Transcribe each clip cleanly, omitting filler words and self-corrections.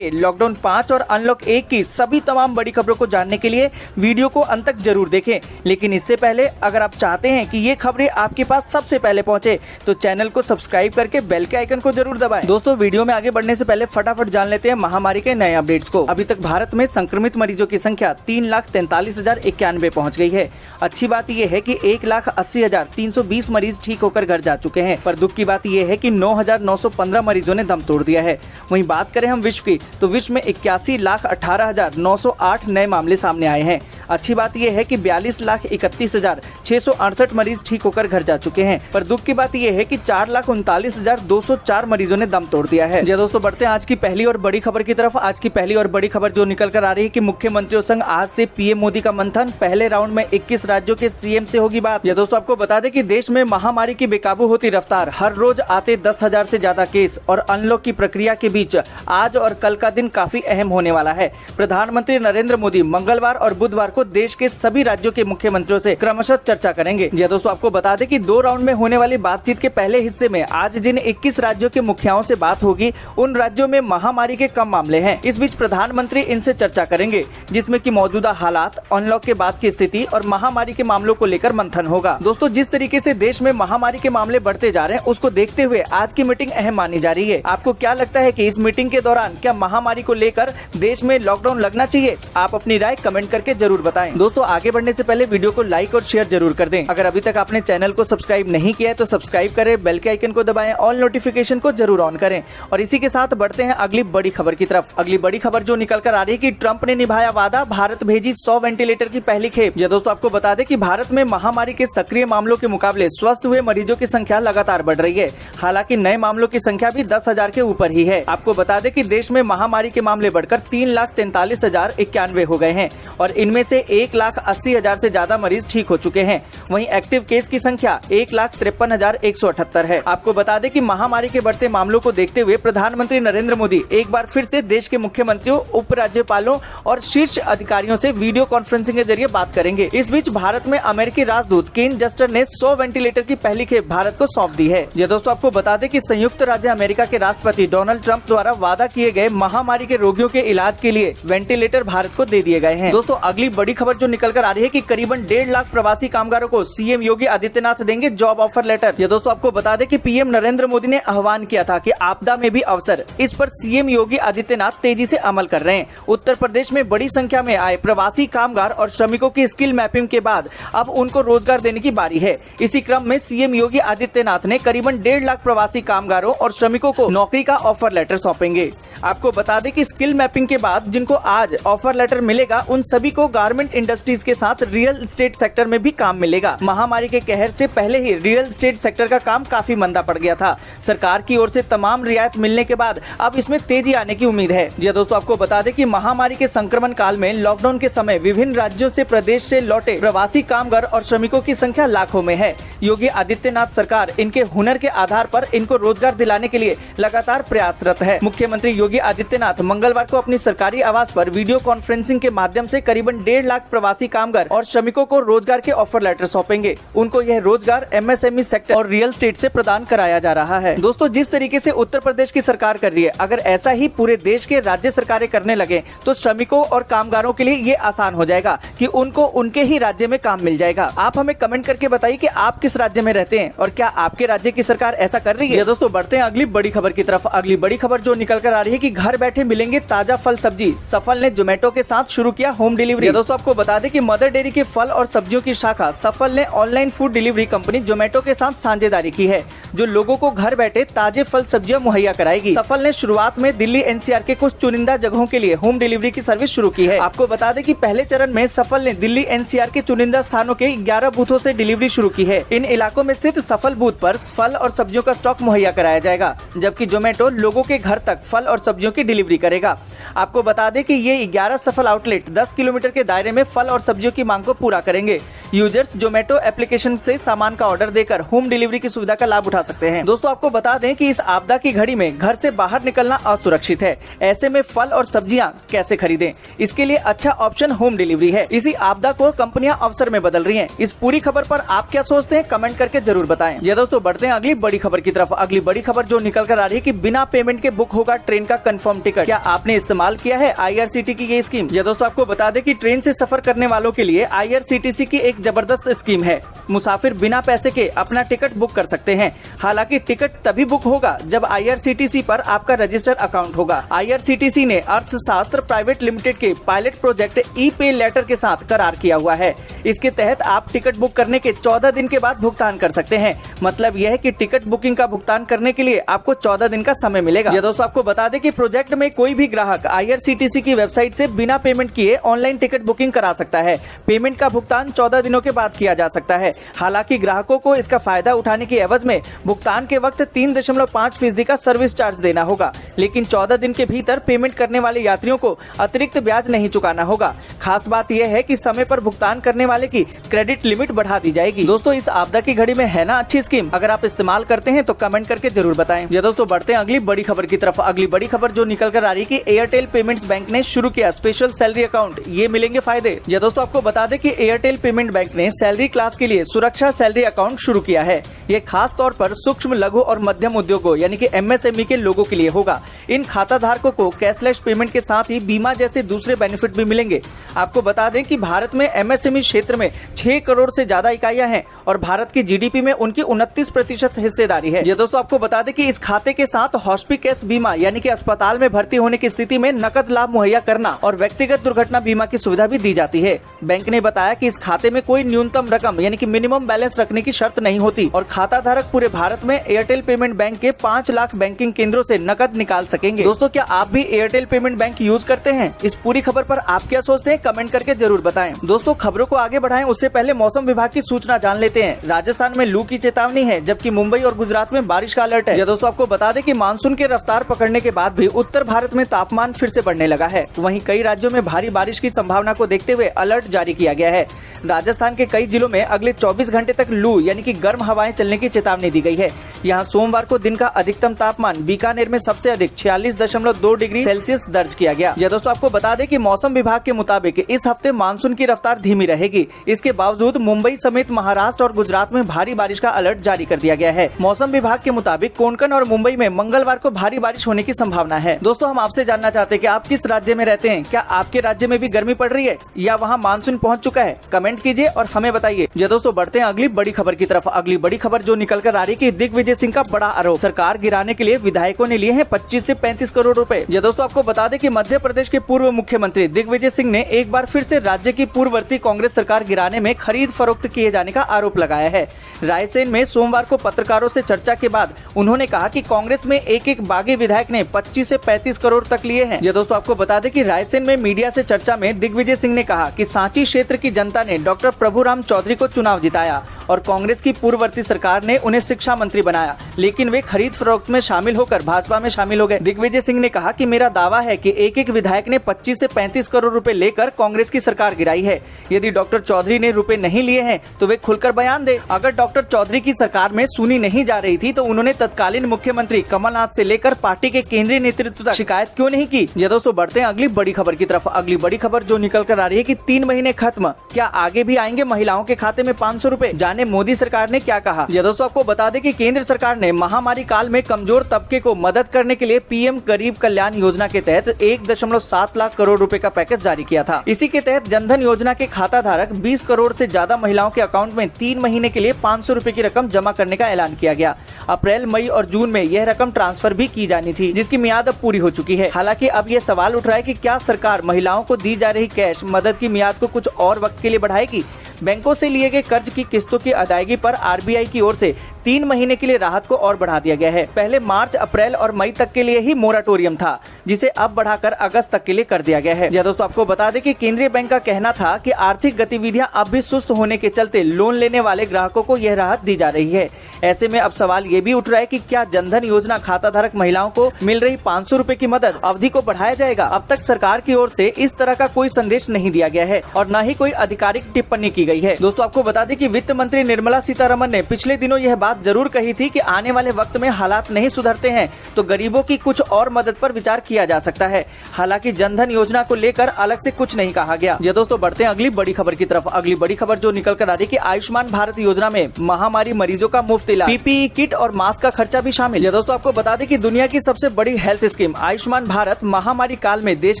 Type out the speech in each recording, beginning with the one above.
Lockdown 5 और unlock 1 की सभी तमाम बड़ी खबरों को जानने के लिए वीडियो को अंत तक जरूर देखें। लेकिन इससे पहले अगर आप चाहते हैं कि ये खबरें आपके पास सबसे पहले पहुंचे तो चैनल को सब्सक्राइब करके बेल के आइकन को जरूर दबाएं। दोस्तों, वीडियो में आगे बढ़ने से पहले फटाफट जान लेते हैं महामारी के नए अपडेट्स को। अभी तक भारत में संक्रमित मरीजों की संख्या 3,43,091 पहुँच गई है। अच्छी बात यह है कि 1,80,320 मरीज ठीक होकर घर जा चुके हैं, पर दुख की बात यह है कि 9,915 मरीजों ने दम तोड़ दिया है। वहीं बात करें हम विश्व की, तो विश्व में 81,18,908 नए मामले सामने आए हैं। अच्छी बात यह है कि 42,31,668 मरीज ठीक होकर घर जा चुके हैं, पर दुख की बात यह है कि 4,39,204 मरीजों ने दम तोड़ दिया है। जी दोस्तों, बढ़ते हैं आज की पहली और बड़ी खबर की तरफ। आज की पहली और बड़ी खबर जो निकल कर आ रही है कि मुख्यमंत्रियों संग आज से पीएम मोदी का मंथन। पहले राउंड में 21 राज्यों के सीएम से होगी बात। ये दोस्तों, आपको बता दें कि देश में महामारी की बेकाबू होती रफ्तार, हर रोज आते 10,000 से ज्यादा केस और अनलॉक की प्रक्रिया के बीच आज और कल का दिन काफी अहम होने वाला है। प्रधानमंत्री नरेंद्र मोदी मंगलवार और बुधवार को देश के सभी राज्यों के मुख्यमंत्रियों से क्रमशः चर्चा करेंगे। जी दोस्तों, आपको बता दें कि 2 राउंड में होने वाली बातचीत के पहले हिस्से में आज जिन 21 राज्यों के मुखियाओं से बात होगी, उन राज्यों में महामारी के कम मामले हैं। इस बीच प्रधानमंत्री इनसे चर्चा करेंगे, जिसमें कि मौजूदा हालात, अनलॉक के बाद की स्थिति और महामारी के मामलों को लेकर मंथन होगा। दोस्तों, जिस तरीके से देश में महामारी के मामले बढ़ते जा रहे हैं, उसको देखते हुए आज की मीटिंग अहम मानी जा रही है। आपको क्या लगता है कि इस मीटिंग के दौरान क्या महामारी को लेकर देश में लॉकडाउन लगना चाहिए? आप अपनी राय कमेंट करके जरूर बताएं। दोस्तों, आगे बढ़ने से पहले वीडियो को लाइक और शेयर जरूर कर दें। अगर अभी तक आपने चैनल को सब्सक्राइब नहीं किया है तो सब्सक्राइब करें, बेल के आइकन को दबाएं, ऑल नोटिफिकेशन को जरूर ऑन करें। और इसी के साथ बढ़ते हैं अगली बड़ी खबर की तरफ। अगली बड़ी खबर जो निकल कर आ रही है कि ट्रंप ने निभाया वादा, भारत भेजी 100 वेंटिलेटर की पहली खेप। जी दोस्तों, आपको बता दें कि भारत में महामारी के सक्रिय मामलों के मुकाबले स्वस्थ हुए मरीजों की संख्या लगातार बढ़ रही है। हालांकि नए मामलों की संख्या भी 10,000 के ऊपर ही है। आपको बता दें कि देश में महामारी के मामले बढ़कर 3,43,091 हो गए हैं और इनमें से 1,80,000 से ज्यादा मरीज ठीक हो चुके हैं। वहीं एक्टिव केस की संख्या 1,53,178 है। आपको बता दें कि महामारी के बढ़ते मामलों को देखते हुए प्रधानमंत्री नरेंद्र मोदी एक बार फिर से देश के मुख्यमंत्रियों, उपराज्यपालों और शीर्ष अधिकारियों से वीडियो कॉन्फ्रेंसिंग के जरिए बात करेंगे। इस बीच भारत में अमेरिकी राजदूत केन जस्टर ने 100 वेंटिलेटर की पहली खेप भारत को सौंप दी है। ये दोस्तों, आपको बता दें कि संयुक्त राज्य अमेरिका के राष्ट्रपति डोनाल्ड ट्रंप द्वारा वादा किए गए महामारी के रोगियों के इलाज के लिए वेंटिलेटर भारत को दे दिए गए हैं। दोस्तों, अगली बड़ी खबर जो निकल कर आ रही है कि करीबन 1.5 लाख प्रवासी कामगारों को सीएम योगी आदित्यनाथ देंगे जॉब ऑफर लेटर। ये दोस्तों, आपको बता दें कि पीएम नरेंद्र मोदी ने आह्वान किया था कि आपदा में भी अवसर, इस पर सीएम योगी आदित्यनाथ तेजी से अमल कर रहे हैं। उत्तर प्रदेश में बड़ी संख्या में आए प्रवासी कामगार और श्रमिकों की स्किल मैपिंग के बाद अब उनको रोजगार देने की बारी है। इसी क्रम में सीएम योगी आदित्यनाथ ने करीबन 1.5 लाख प्रवासी कामगारों और श्रमिकों को नौकरी का ऑफर लेटर सौंपेंगे। आपको बता दें कि स्किल मैपिंग के बाद जिनको आज ऑफर लेटर मिलेगा, उन सभी को गारमेंट इंडस्ट्रीज के साथ रियल एस्टेट सेक्टर में भी काम मिलेगा। महामारी के कहर से पहले ही रियल एस्टेट सेक्टर का काम काफी मंदा पड़ गया था। सरकार की ओर से तमाम रियायत मिलने के बाद अब इसमें तेजी आने की उम्मीद है। जी दोस्तों, आपको बता दें कि महामारी के संक्रमण काल में लॉकडाउन के समय विभिन्न राज्यों से प्रदेश से लौटे प्रवासी कामगार और श्रमिकों की संख्या लाखों में है। योगी आदित्यनाथ सरकार इनके हुनर के आधार पर इनको रोजगार दिलाने के लिए लगातार प्रयासरत है। मुख्यमंत्री योगी आदित्यनाथ मंगलवार को अपनी सरकारी आवास पर वीडियो कॉन्फ्रेंसिंग के माध्यम से करीबन 1.5 लाख प्रवासी कामगार और श्रमिकों को रोजगार के ऑफर लेटर सौंपेंगे। उनको यह रोजगार एमएसएमई सेक्टर और रियल एस्टेट से प्रदान कराया जा रहा है। दोस्तों, जिस तरीके से उत्तर प्रदेश की सरकार कर रही है, अगर ऐसा ही पूरे देश के राज्य सरकारें करने लगे तो श्रमिकों और कामगारों के लिए ये आसान हो जाएगा कि उनको उनके ही राज्य में काम मिल जाएगा। आप हमें कमेंट करके बताइए कि आप किस राज्य में रहते हैं और क्या आपके राज्य की सरकार ऐसा कर रही है। दोस्तों, बढ़ते हैं अगली बड़ी खबर की तरफ। अगली बड़ी खबर जो निकल कर आ रही है कि घर बैठे मिलेंगे ताजा फल सब्जी, सफल ने जोमेटो के साथ शुरू किया होम डिलीवरी। दोस्तों, आपको बता दें कि मदर डेयरी के फल और सब्जियों की शाखा सफल ने online food delivery company Zomato के साथ साझेदारी की है, जो लोगों को घर बैठे ताजे फल सब्जियां मुहैया कराएगी। सफल ने शुरुआत में दिल्ली एनसीआर के कुछ चुनिंदा जगहों के लिए होम डिलीवरी की सर्विस शुरू की है। आपको बता दें कि पहले चरण में सफल ने दिल्ली एनसीआर के चुनिंदा स्थानों के 11 बूथों से डिलीवरी शुरू की है। इन इलाकों में स्थित सफल बूथ पर फल और सब्जियों का स्टॉक मुहैया कराया जाएगा, जबकि जोमेटो लोगों के घर तक फल और सब्जियों की डिलीवरी करेगा। आपको बता दें कि ये 11 सफल आउटलेट 10 किलोमीटर के दायरे में फल और सब्जियों की मांग को पूरा करेंगे। यूजर्स जोमेटो एप्लीकेशन से सामान का ऑर्डर देकर होम डिलीवरी की सुविधा का लाभ उठा सकते हैं। दोस्तों आपको बता दें कि इस आपदा की घड़ी में घर से बाहर निकलना असुरक्षित है। ऐसे में फल और सब्जियां कैसे खरीदें, इसके लिए अच्छा ऑप्शन होम डिलीवरी है। इसी आपदा को कंपनियां अवसर में बदल रही हैं। इस पूरी खबर पर आप क्या सोचते हैं, कमेंट करके जरूर बताएं। ये दोस्तों बढ़ते हैं अगली बड़ी खबर की तरफ। अगली बड़ी खबर जो निकल कर आ रही है कि बिना पेमेंट के बुक होगा ट्रेन का कंफर्म टिकट। क्या आपने इस्तेमाल किया है IRCTC की ये स्कीम? ये दोस्तों आपको बता दें कि ट्रेन से सफर करने वालों के लिए IRCTC की एक जबरदस्त स्कीम है। मुसाफिर बिना पैसे के अपना टिकट बुक कर सकते हैं। हालांकि टिकट तभी बुक होगा जब IRCTC पर आपका रजिस्टर्ड अकाउंट होगा। IRCTC ने अर्थशास्त्र प्राइवेट लिमिटेड के पायलट प्रोजेक्ट ई-पे लेटर के साथ करार किया हुआ है। इसके तहत आप टिकट बुक करने के 14 दिन के बाद भुगतान कर सकते हैं। मतलब यह है कि टिकट बुकिंग का भुगतान करने के लिए आपको 14 दिन का समय मिलेगा। ये दोस्तों आपको बता दें कि प्रोजेक्ट में कोई भी ग्राहक IRCTC की वेबसाइट से बिना पेमेंट किए ऑनलाइन टिकट बुकिंग करा सकता है। पेमेंट का भुगतान 14 दिनों के बाद किया जा सकता है। हालांकि ग्राहकों को इसका फायदा उठाने की एवज में भुगतान के वक्त 3.5% का सर्विस चार्ज देना होगा। लेकिन 14 दिन के भीतर पेमेंट करने वाले यात्रियों को अतिरिक्त ब्याज नहीं चुकाना होगा। खास बात यह है कि समय पर भुगतान करने वाले की क्रेडिट लिमिट बढ़ा दी जाएगी। दोस्तों इस आपदा की घड़ी में है ना अच्छी स्कीम? अगर आप इस्तेमाल करते हैं तो कमेंट करके जरूर बताएं। ये दोस्तों बढ़ते हैं अगली बड़ी खबर की तरफ। अगली बड़ी खबर जो निकल कर आ रही है कि एयरटेल पेमेंट्स बैंक ने शुरू किया स्पेशल सैलरी अकाउंट, ये मिलेंगे फायदे। ये दोस्तों आपको बता दें कि एयरटेल पेमेंट बैंक ने सैलरी क्लास के लिए सुरक्षा सैलरी अकाउंट शुरू किया है। ये खास तौर पर सूक्ष्म लघु और मध्यम उद्योगों यानी कि MSME के लोगों के लिए होगा। इन खाता धारकों को कैशलेस पेमेंट के साथ ही बीमा जैसे दूसरे बेनिफिट भी मिलेंगे। आपको बता दें कि भारत में MSME क्षेत्र में 6 करोड़ से ज्यादा इकाइयां हैं और भारत की GDP में उनकी 29% हिस्सेदारी है। ये दोस्तों आपको बता दें कि इस खाते के साथ हॉस्पिटल बीमा यानी कि अस्पताल में भर्ती होने की स्थिति में नकद लाभ मुहैया करना और व्यक्तिगत दुर्घटना बीमा की सुविधा भी दी जाती है। बैंक ने बताया कि इस खाते में कोई न्यूनतम रकम यानी कि मिनिमम बैलेंस रखने की शर्त नहीं होती और खाता धारक पूरे भारत में एयरटेल पेमेंट बैंक के 5 लाख बैंकिंग केंद्रों से नकद निकाल सकेंगे। दोस्तों क्या आप भी एयरटेल पेमेंट बैंक यूज करते हैं? इस पूरी खबर पर आप क्या सोचते हैं, कमेंट करके जरूर बताएं। दोस्तों खबरों को आगे बढ़ाएं उससे पहले मौसम विभाग की सूचना जान लेते हैं। राजस्थान में लू की चेतावनी है जबकि मुंबई और गुजरात में बारिश का अलर्ट है। दोस्तों आपको बता दें कि मानसून के रफ्तार पकड़ने के बाद भी उत्तर भारत में तापमान फिर से बढ़ने लगा है। वहीं कई राज्यों में भारी बारिश की संभावना को देखते हुए अलर्ट जारी किया गया है। राजस्थान के कई जिलों में अगले 24 घंटे तक लू यानी कि गर्म हवाएं चलने की चेतावनी दी गई है। यहाँ सोमवार को दिन का अधिकतम तापमान बीकानेर में सबसे अधिक 46.2 डिग्री सेल्सियस दर्ज किया गया। यह दोस्तों आपको बता दें कि मौसम विभाग के मुताबिक इस हफ्ते मानसून की रफ्तार धीमी रहेगी। इसके बावजूद मुंबई समेत महाराष्ट्र और गुजरात में भारी बारिश का अलर्ट जारी कर दिया गया है। मौसम विभाग के मुताबिक कोंकण और मुंबई में मंगलवार को भारी बारिश होने की संभावना है। दोस्तों हम आपसे जानना चाहते हैं कि आप किस राज्य में रहते हैं? क्या आपके राज्य में भी गर्मी पड़ रही है या वहाँ मानसून पहुँच चुका है? कमेंट कीजिए और हमें बताइए। ये दोस्तों बढ़ते हैं अगली बड़ी खबर की तरफ। अगली बड़ी खबर जो निकल कर आ रही है कि दिग्विजय सिंह का बड़ा आरोप, सरकार गिराने के लिए विधायकों ने लिए हैं 25 से 35 करोड़ रुपए। ये दोस्तों आपको बता दें कि मध्य प्रदेश के पूर्व मुख्यमंत्री दिग्विजय सिंह ने एक बार फिर से राज्य की पूर्ववर्ती कांग्रेस सरकार गिराने में खरीद फरोख्त किए जाने का आरोप लगाया है। रायसेन में सोमवार को पत्रकारों से चर्चा के बाद उन्होंने कहा कि कांग्रेस में एक बागी विधायक ने 25 से 35 करोड़ तक लिए हैं। ये दोस्तों आपको बता दें कि रायसेन में मीडिया से चर्चा में दिग्विजय सिंह ने कहा कि सांची क्षेत्र की जनता ने डॉक्टर प्रभुराम चौधरी को चुनाव जिताया और कांग्रेस की पूर्ववर्ती सरकार ने उन्हें शिक्षा मंत्री बनाया, लेकिन वे खरीद फरोख्त में शामिल होकर भाजपा में शामिल हो गए। दिग्विजय सिंह ने कहा कि मेरा दावा है कि एक विधायक ने 25 से 35 करोड़ रुपए लेकर कांग्रेस की सरकार गिराई है। यदि डॉक्टर चौधरी ने रुपए नहीं लिए हैं तो वे खुलकर बयान दे। अगर डॉक्टर चौधरी की सरकार में सुनी नहीं जा रही थी तो उन्होंने तत्कालीन मुख्यमंत्री कमलनाथ से लेकर पार्टी के केंद्रीय नेतृत्व तक शिकायत क्यों नहीं की? ये दोस्तों बढ़ते हैं अगली बड़ी खबर की तरफ। अगली बड़ी खबर जो निकल कर आ रही है कि 3 महीने खत्म, क्या आगे भी आएंगे महिलाओं के खाते में 500 रुपए? जाने मोदी सरकार ने क्या कहा। ये दोस्तों आपको बता दें कि केंद्र सरकार ने महामारी काल में कमजोर तबके को मदद करने के लिए पीएम गरीब कल्याण योजना के तहत 1.7 लाख करोड़ रुपए का पैकेज जारी किया था। इसी के तहत जनधन योजना के खाता धारक 20 करोड़ से ज्यादा महिलाओं के अकाउंट में 3 महीने के लिए 500 रुपए की रकम जमा करने का ऐलान किया गया। अप्रैल, मई और जून में यह रकम ट्रांसफर भी की जानी थी, जिसकी मियाद अब पूरी हो चुकी है। हालांकि अब यह सवाल उठ रहा है कि क्या सरकार महिलाओं को दी जा रही कैश मदद की मियाद को कुछ और वक्त के लिए बढ़ाएगी? बैंकों से लिए गए कर्ज की किस्तों की अदायगी पर आरबीआई की ओर से 3 महीने के लिए राहत को और बढ़ा दिया गया है। पहले मार्च, अप्रैल और मई तक के लिए ही मोराटोरियम था, जिसे अब बढ़ाकर अगस्त तक के लिए कर दिया गया है। या दोस्तों आपको बता दें कि केंद्रीय बैंक का कहना था कि आर्थिक गतिविधियां अब भी सुस्त होने के चलते लोन लेने वाले ग्राहकों को यह राहत दी जा रही है। ऐसे में अब सवाल ये भी उठ रहा है कि क्या जनधन योजना खाता धारक महिलाओं को मिल रही 500 रुपए की मदद अवधि को बढ़ाया जाएगा? अब तक सरकार की ओर से इस तरह का कोई संदेश नहीं दिया गया है और न ही कोई आधिकारिक टिप्पणी की गई है। दोस्तों आपको बता दें कि वित्त मंत्री निर्मला सीतारमण ने पिछले दिनों यह बात जरूर कही थी कि आने वाले वक्त में हालात नहीं सुधरते हैं तो गरीबों की कुछ और मदद पर विचार किया जा सकता है। हालांकि जनधन योजना को लेकर अलग से कुछ नहीं कहा गया। ये दोस्तों बढ़ते हैं अगली बड़ी खबर की तरफ। अगली बड़ी खबर जो निकल कर आ रही है कि आयुष्मान भारत योजना में महामारी मरीजों का मुफ्त इलाज, पीपीई किट और मास्क का खर्चा भी शामिल। ये दोस्तों आपको बता दें कि दुनिया की सबसे बड़ी हेल्थ स्कीम आयुष्मान भारत महामारी काल में देश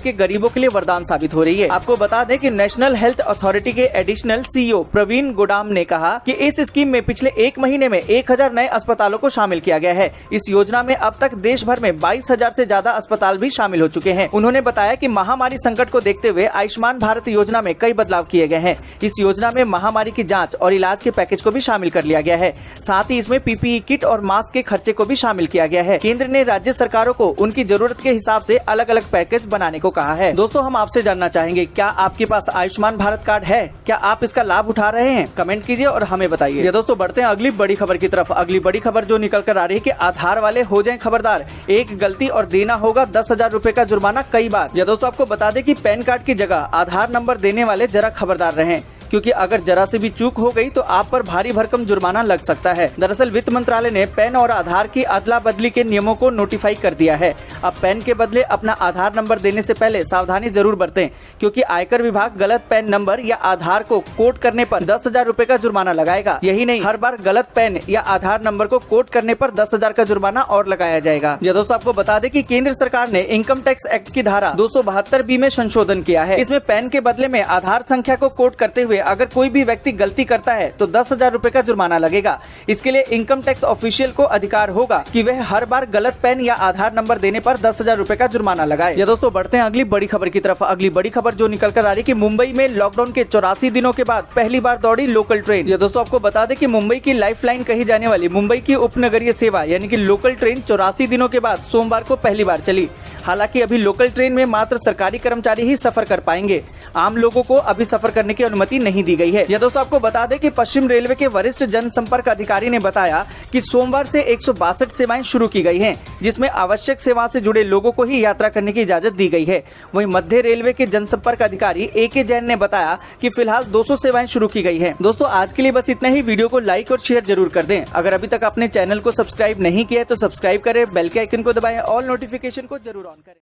के गरीबों के लिए वरदान साबित हो रही है। आपको बता दें कि नेशनल हेल्थ अथॉरिटी के एडिशनल सीईओ प्रवीण गोडाम ने कहा कि इस स्कीम में पिछले 1 महीने में 1000 नए अस्पतालों को शामिल किया गया है। इस योजना में अब तक देश भर में 22,000 से ज्यादा अस्पताल भी शामिल हो चुके हैं। उन्होंने बताया कि महामारी संकट को देखते हुए आयुष्मान भारत योजना में कई बदलाव किए गए हैं। इस योजना में महामारी की जांच और इलाज के पैकेज को भी शामिल कर लिया गया है। साथ ही इसमें पीपीई किट और मास्क के खर्चे को भी शामिल किया गया है। केंद्र ने राज्य सरकारों को उनकी जरूरत के हिसाब से अलग अलग पैकेज बनाने को कहा है। दोस्तों हम आपसे जानना चाहेंगे, क्या आपके पास आयुष्मान भारत कार्ड है? क्या आप इसका लाभ उठा रहे हैं? कमेंट कीजिए और हमें बताइए। दोस्तों बढ़ते हैं अगली बड़ी खबर की तरफ। अगली बड़ी खबर जो निकल कर आ रही है कि आधार वाले हो जाएं खबरदार, एक गलती और देना होगा 10,000 रुपए का जुर्माना कई बार। या दोस्तों आपको बता दें कि पैन कार्ड की जगह आधार नंबर देने वाले जरा खबरदार रहें, क्योंकि अगर जरा से भी चूक हो गई तो आप पर भारी भरकम जुर्माना लग सकता है। दरअसल वित्त मंत्रालय ने पैन और आधार की अदला बदली के नियमों को नोटिफाई कर दिया है। अब पैन के बदले अपना आधार नंबर देने से पहले सावधानी जरूर बरतें, क्योंकि आयकर विभाग गलत पैन नंबर या आधार को कोड करने पर 10,000 रुपए का जुर्माना लगाएगा। यही नहीं, हर बार गलत पैन या आधार नंबर को कोड करने पर 10,000 का जुर्माना और लगाया जाएगा। दोस्तों आपको बता दें कि केंद्र सरकार ने इनकम टैक्स एक्ट की धारा 272B में संशोधन किया है। इसमें पैन के बदले में आधार संख्या को कोड करते हुए अगर कोई भी व्यक्ति गलती करता है तो 10,000 रुपए का जुर्माना लगेगा। इसके लिए इनकम टैक्स ऑफिशियल को अधिकार होगा कि वह हर बार गलत पैन या आधार नंबर देने पर 10,000 रुपए का जुर्माना लगाए। या दोस्तों बढ़ते हैं अगली बड़ी खबर की तरफ। अगली बड़ी खबर जो निकल कर आ रही है कि मुंबई में लॉकडाउन के 84 दिनों के बाद पहली बार दौड़ी लोकल ट्रेन। या दोस्तों आपको बता दें कि मुंबई की लाइफलाइन कही जाने वाली मुंबई की उपनगरीय सेवा यानी कि लोकल ट्रेन 84 दिनों के बाद सोमवार को पहली बार चली। हालांकि अभी लोकल ट्रेन में मात्र सरकारी कर्मचारी ही सफर कर पाएंगे, आम लोगों को अभी सफर करने की अनुमति नहीं दी गई है। यह दोस्तों आपको बता दें कि पश्चिम रेलवे के वरिष्ठ जनसंपर्क अधिकारी ने बताया कि सोमवार से 162 सेवाएं शुरू की गई हैं, जिसमें आवश्यक सेवा से जुड़े लोगों को ही यात्रा करने की इजाजत दी गई है। वहीं मध्य रेलवे के जनसंपर्क अधिकारी AK जैन ने बताया कि फिलहाल 200 सेवाएं शुरू की गई है। दोस्तों आज के लिए बस इतना ही। वीडियो को लाइक और शेयर जरूर कर दें। अगर अभी तक अपने चैनल को सब्सक्राइब नहीं किया है तो सब्सक्राइब करें, बेल के आइकन को दबाएं, ऑल नोटिफिकेशन को जरूर ऑन करें।